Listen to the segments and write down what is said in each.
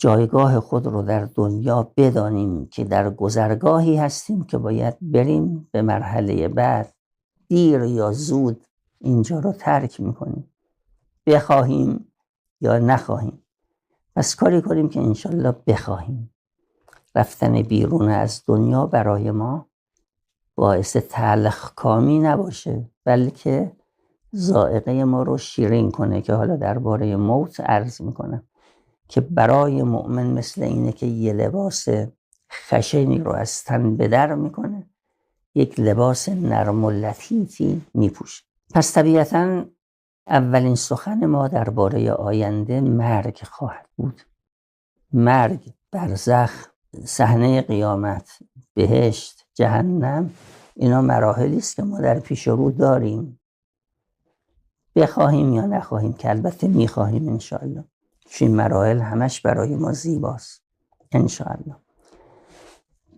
جایگاه خود رو در دنیا بدانیم که در گذرگاهی هستیم که باید بریم به مرحله بعد. دیر یا زود اینجا رو ترک میکنیم، بخواهیم یا نخواهیم. پس کاری کنیم که انشالله بخواهیم. رفتن بیرون از دنیا برای ما باعث تلخ کامی نباشه، بلکه ذائقه ما رو شیرین کنه، که حالا درباره موت عرض میکنم که برای مؤمن مثل اینه که یه لباس خشنی رو از تن به در میکنه، یک لباس نرم و لطیفی میپوشه. پس طبیعتاً اولین سخن ما درباره آینده مرگ خواهد بود. مرگ، برزخ، صحنه قیامت، بهشت، جهنم، اینا مراحلی است که ما در پیش رو داریم، بخواهیم یا نخواهیم، که البته میخواهیم انشاءالله. این مراحل همش برای ما زیباست انشاءالله.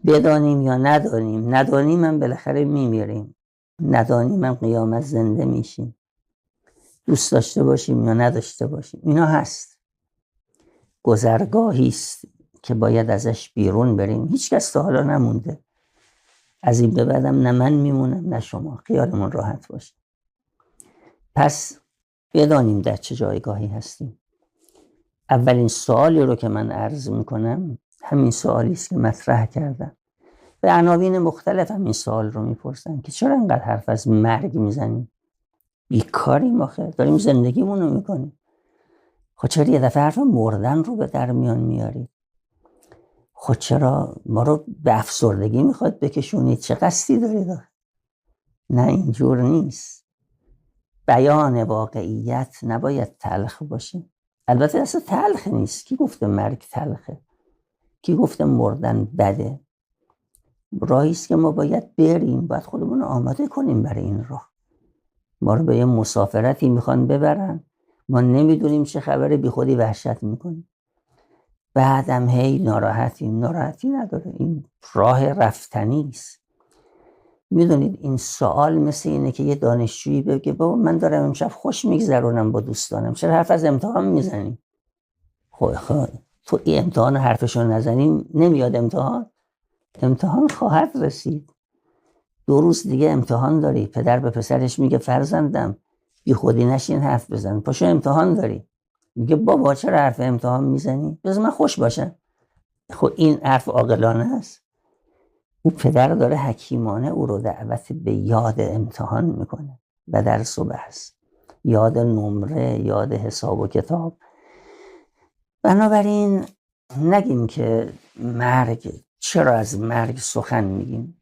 بدانیم یا ندانیم هم بالاخره میمیریم، ندانیم هم قیامت زنده میشیم، دوست داشته باشیم یا نداشته باشیم. اینا هست، گذرگاهی است که باید ازش بیرون بریم. هیچ کس تا حالا نمونده، از این به بعدم نه من میمونم نه شما، خیالمون راحت باشه. پس بدانیم در چه جایگاهی هستیم. اولین سوالی رو که من عرض میکنم همین سوالی است که مطرح کردم. به عناوین مختلف همین سوال رو میپرسن که چرا انقدر حرف از مرگ میزنیم؟ بیکاریم آخه، داریم زندگیمون رو میکنیم. خب چرا یه دفعه حرف مردن رو به در میان میارید؟ خب چرا ما رو به افسردگی میخواد بکشونید؟ چه قصدی دارید؟ نه اینجور نیست. بیان واقعیت نباید تلخ باشه. البته اصلا تلخ نیست. کی گفته مرگ تلخه؟ کی گفته مردن بده؟ راهی است که ما باید بریم، باید خودمون رو آماده کنیم برای این راه. ما رو به یه مسافرتی میخوان ببرن، ما نمیدونیم چه خبره، بی خودی وحشت میکنیم، بعدم هی ناراحتی نداره. این راه رفتنی است. میدونید این سوال مثل اینه که یه دانشجویی بگه بابا من دارم امشب خوش میگذرونم با دوستانم، چرا حرف از امتحان میزنی؟ خب تو این امتحان حرفشو نزنی نمیاد امتحان خواهد رسید. 2 روز دیگه امتحان داری. پدر به پسرش میگه فرزندم بی خودی نشین حرف بزن، پاشو امتحان داری. میگه بابا چرا حرف امتحان میزنی؟ بذار من خوش باشم. خب این حرف عاقلانه است؟ او پدر داره حکیمانه او رو دعوت به یاد امتحان میکنه و درس و بحث، یاد نمره، یاد حساب و کتاب. بنابراین نگیم که مرگ، چرا از مرگ سخن میگیم؟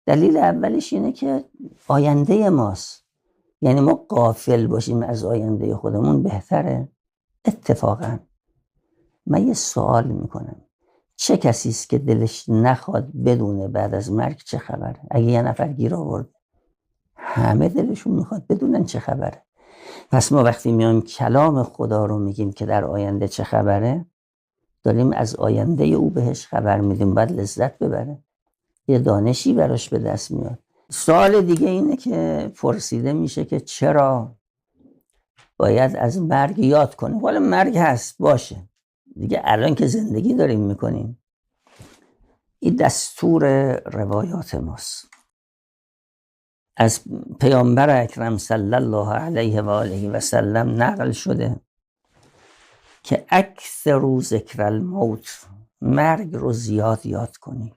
دلیل اولش اینه که آینده ماست. یعنی ما غافل باشیم از آینده خودمون بهتره. اتفاقا من یه سوال میکنم، چه کسی است که دلش نخواد بدونه بعد از مرگ چه خبره؟ اگه یه نفر گیر آورد، همه دلشون میخواد بدونن چه خبره. پس ما وقتی میایم کلام خدا رو میگیم که در آینده چه خبره، داریم از آینده او بهش خبر میدیم، باید لذت ببره، یه دانشی براش به دست میاد. سوال دیگه اینه که پرسیده میشه که چرا باید از مرگ یاد کنیم؟ والا مرگ هست، باشه دیگه، الان که زندگی داریم میکنیم. این دستور روایات ماست. از پیامبر اکرم صلی الله علیه و آله و سلم نقل شده که اکثر ذکر الموت، مرگ رو زیاد یاد کنی.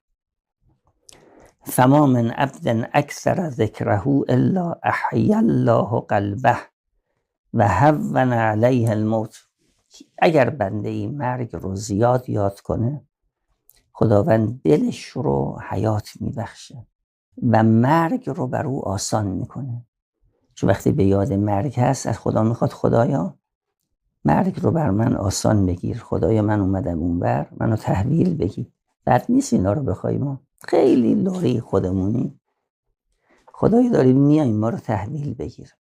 فما من عبد اکثر ذکره الا احیی الله قلبه و هون علیه الموت. اگر بنده ای مرگ رو زیاد یاد کنه، خداوند دلش رو حیات میبخشه و مرگ رو بر او آسان میکنه. چون وقتی به یاد مرگ هست از خدا میخواد خدایا مرگ رو بر من آسان بگیر، خدایا من اومدم اونور، منو تحویل بگیر. بد نیست اینا رو بخوایم، ما خیلی لوری خودمونی، خدایی داریم میایم ما رو تحویل بگیر.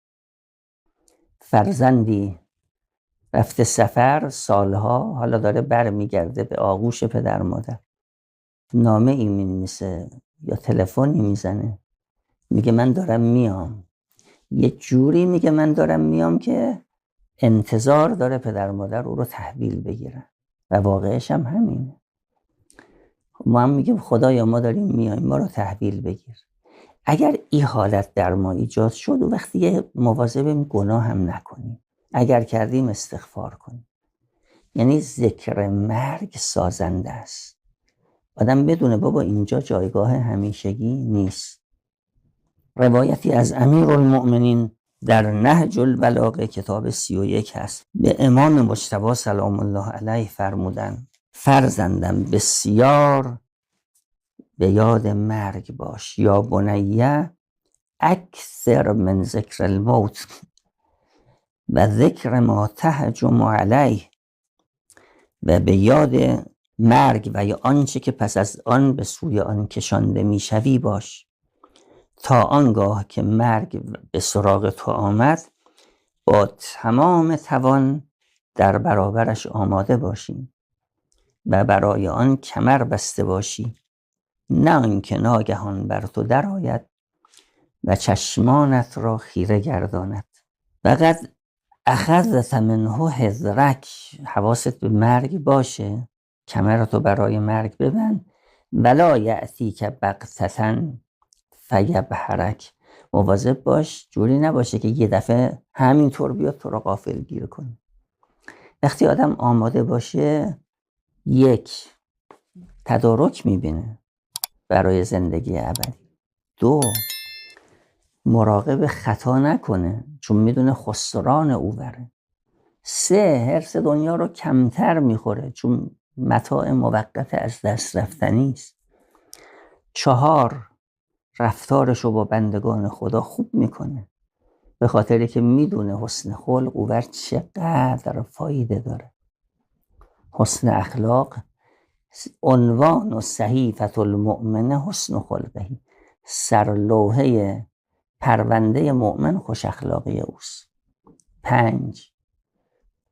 فرزندی رفته سفر سالها، حالا داره بر میگرده به آغوش پدر مادر، نامه ای مینویسه یا تلفنی میزنه، میگه من دارم میام. یه جوری میگه من دارم میام که انتظار داره پدر مادر او رو تحویل بگیرن. و واقعش هم همینه. ما هم میگیم خدایا ما داریم میایم، ما رو تحویل بگیر. اگر این حالت در ما ایجاد شد و وقتی مواظبیم گناه هم نکنیم، اگر کردیم استغفار کنیم. یعنی ذکر مرگ سازنده است. آدم بدونه بابا اینجا جایگاه همیشگی نیست. روایتی از امیرالمؤمنین در نهج البلاغه کتاب 31 هست، به امام مجتبی سلام الله علیه فرمودن فرزندم بسیار به یاد مرگ باش، یا بنیه اکثر من ذکر الموت و ذکر ما تهجم علیه، و به یاد مرگ و یا آنچه که پس از آن به سوی آن کشانده میشوی باش، تا آنگاه که مرگ به سراغ تو آمد با تمام توان در برابرش آماده باشی و برای آن کمر بسته باشی، نه آنکه ناگهان بر تو درآید و چشمانت را خیره گرداند. فقط اخذت منه حذرک، حواست به مرگ باشه، کمرتو برای مرگ ببند. ولا یأتیک بغتة فیبهرک، مواظب باش جوری نباشه که یه دفعه همینطور بیاد تو رو غافل گیر کنه. وقتی آدم آماده باشه، یک، تدارک میبینه برای زندگی ابدی. دو، مراقب خطا نکنه چون میدونه خسران او بره. سه، حرص دنیا رو کمتر میخوره چون متاع موقت از دست رفتنی است. چهار، رفتارش رو با بندگان خدا خوب میکنه به خاطری که میدونه حسن خلق او چقدر فایده داره. حسن اخلاق عنوان و صحیفة المؤمن حسن خلقه، سرلوحه پرونده مؤمن خوش اخلاقی اوست. پنج،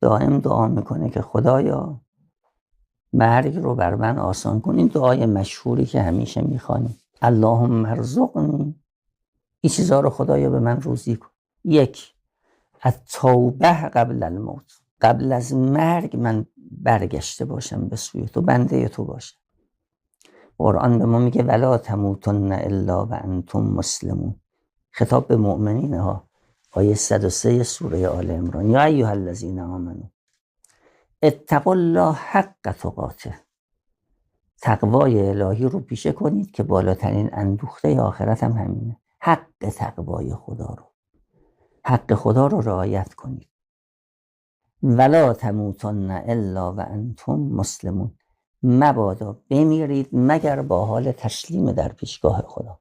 دائم دعا میکنه که خدایا مرگ رو بر من آسان کن. این دعای مشهوری که همیشه میخوانیم، اللهم ارزقنی، این چیزها رو خدایا به من روزی کن. یک، التوبه قبل الموت، قبل از مرگ من برگشته باشم به سوی تو، بنده تو باشم. قرآن به ما میگه ولا تموتن الا و انتم مسلمون، خطاب به مؤمنین ها. آیه 103 سوره آل عمران، یا ایها الذین آمنوا اتقوا الله حق تقاته، تقوای الهی رو پیشه کنید که بالاترین اندوخته آخرت هم همینه. حق تقوای خدا رو، حق خدا رو رعایت کنید. ولا تموتن الا و انتم مسلمون، مبادا بمیرید مگر با حال تسلیم در پیشگاه خدا.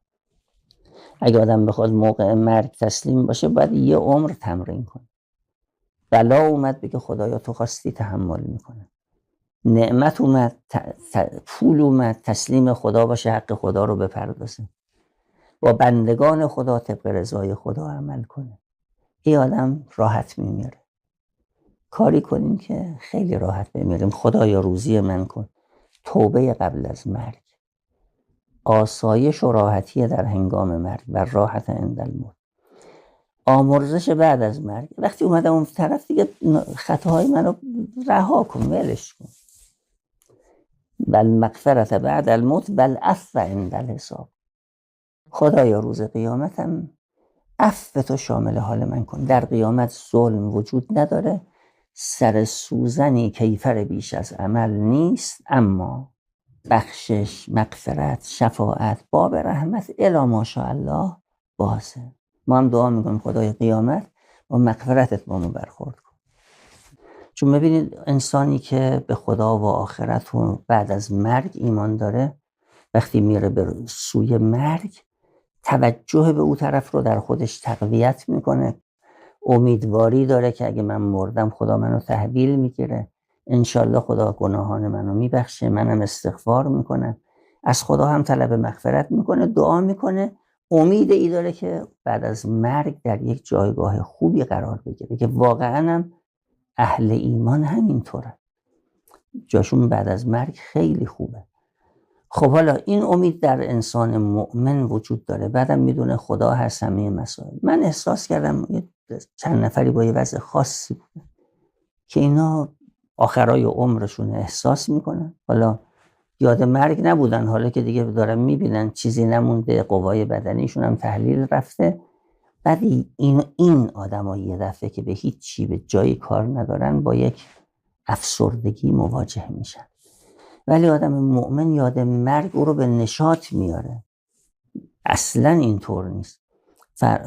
اگه آدم بخواد موقع مرگ تسلیم باشه باید یه عمر تمرین کنه. بلا اومد بگه خدایا تو خواستی، تحمل میکنه. نعمت اومد، پول اومد، تسلیم خدا باشه، حق خدا رو بپردازه، با بندگان خدا طبق رضای خدا عمل کنه. این آدم راحت میمیره. کاری کنیم که خیلی راحت بمیریم. خدایا روزی من کن. توبه قبل از مرگ، آسایش و راحتی در هنگام مرگ و راحت عند الموت. آمرزش بعد از مرگ، وقتی اومدم اون طرف دیگه خطاهای منو رها کن، ولش کن. بل مغفرت بعد الموت بل عفو عند الحساب، خدایا روز قیامتم عفو تو شامل حال من کن. در قیامت ظلم وجود نداره، سر سوزنی کیفر بیش از عمل نیست، اما بخشش، مغفرت، شفاعت، باب رحمت الی ماشاءالله بازه. ما هم دعا میکنیم خدای قیامت با مغفرتت با ما برخورد کن. چون ببینید انسانی که به خدا و آخرت و بعد از مرگ ایمان داره، وقتی میره به سوی مرگ توجه به او طرف رو در خودش تقویت میکنه، امیدواری داره که اگه من مردم خدا منو تحویل میگیره، انشالله خدا گناهان منو میبخشه، منم استغفار میکنم، از خدا هم طلب مغفرت میکنه، دعا میکنه، امید ای داره که بعد از مرگ در یک جایگاه خوبی قرار بگیره که واقعا هم اهل ایمان همینطوره، جاشون بعد از مرگ خیلی خوبه. خب حالا این امید در انسان مؤمن وجود داره، بعدم میدونه خدا هست همه مسائل. من احساس کردم چند نفری با یه وضع خاصی بود که اینا آخرای عمرشون احساس میکنن. حالا یاد مرگ نبودن، حالا که دیگه دارن میبینن چیزی نمونده، قوای بدنیشون هم تحلیل رفته. بعد این آدم‌ها یه دفعه که به هیچ چی به جایی کار ندارن با یک افسردگی مواجه میشن. ولی آدم مؤمن یاد مرگ او رو به نشاط میاره. اصلا اینطور نیست.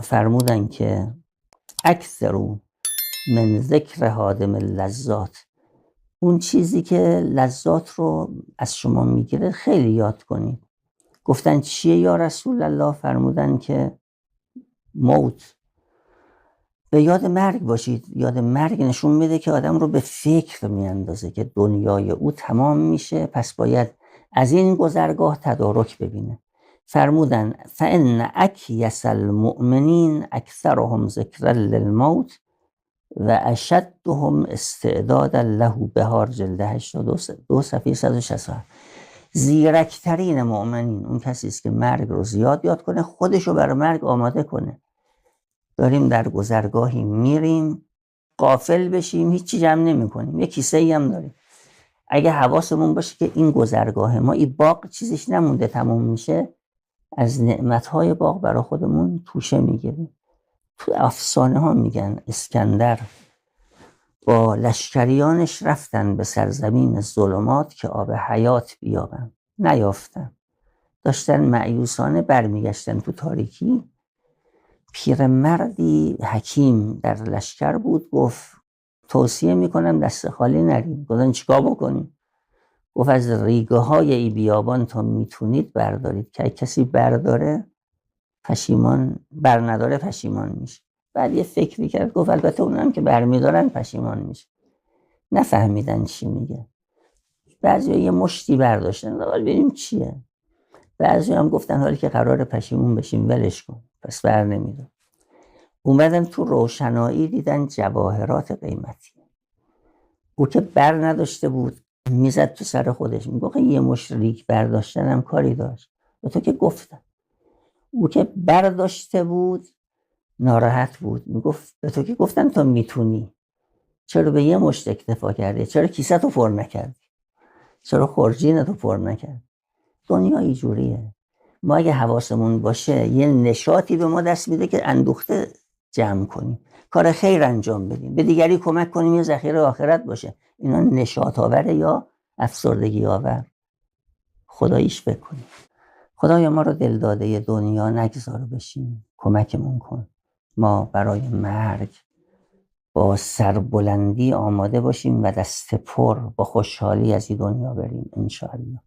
فرمودن که اکثرو من ذکر هادم اللذات، اون چیزی که لذات رو از شما میگیره خیلی یاد کنید. گفتن چیه یا رسول الله؟ فرمودن که موت. به یاد مرگ باشید. یاد مرگ نشون میده که آدم رو به فکر میاندازه که دنیای او تمام میشه، پس باید از این گذرگاه تدارک ببینه. فرمودن فان اکیس المؤمنین اکثرهم ذکرا للموت و اشدهم استعدادا له. بهار جلد 82 صفحه 167. زیرکترین مؤمنین اون کسی است که مرگ رو زیاد یاد کنه، خودشو برای مرگ آماده کنه. داریم در گذرگاهی میریم، غافل بشیم، هیچی جمع نمی کنیم، یه کیسه ای هم داریم. اگه حواسمون باشه که این گذرگاه ما، این باغ چیزیش نمونده تموم میشه، از نعمتهای باغ برای خودمون توشه میگیریم. تو افسانه ها میگن اسکندر با لشکریانش رفتن به سرزمین ظلمات که آب حیات بیابن، نیافتن. داشتن مایوسانه برمیگشتن تو تاریکی. پیرمردی حکیم در لشکر بود، گفت توصیه میکنم دست خالی نریم. گفتن چیکار بکنیم؟ گفت از ریگه های ای بیابان تا میتونید بردارید، که کسی برداره پشیمان، بر نداره پشیمان میشه. بعد یه فکری کرد، گفت البته اونم که برمیدارن پشیمان میشه. نفهمیدن چی میگه. بعضی یه مشتی برداشتن، حالا ببینیم چیه. بعضی هم گفتن حالی که قرار پشیمون بشیم ولش کن، پس بر نمیدار. اومدن تو روشنایی دیدن جواهرات قیمتی. او که بر نداشته بود میزد تو سر خودش، میگفت یه مشت ریگ برداشتن هم کاری داشت. به تو که گفتم. او که برداشته بود ناراحت بود، میگفت به تو که گفتن تو میتونی، چرا به یه مشت اکتفا کردی؟ چرا کیسه تو پر نکردی؟ چرا خورجین تو پر نکردی؟ دنیا اینجوریه. ما اگه حواسمون باشه یه نشاطی به ما دست میده که اندوخته جمع کنیم، کار خیر انجام بدیم، به دیگری کمک کنیم، یه ذخیره آخرت باشه. اینا نشاط آوره یا افسردگی آور؟ خداییش فکر کنیم. خدایا ما رو دلداده دنیا نگذار بشیم، کمکمون کن ما برای مرگ با سربلندی آماده باشیم و دست پر با خوشحالی از این دنیا بریم انشاءالله.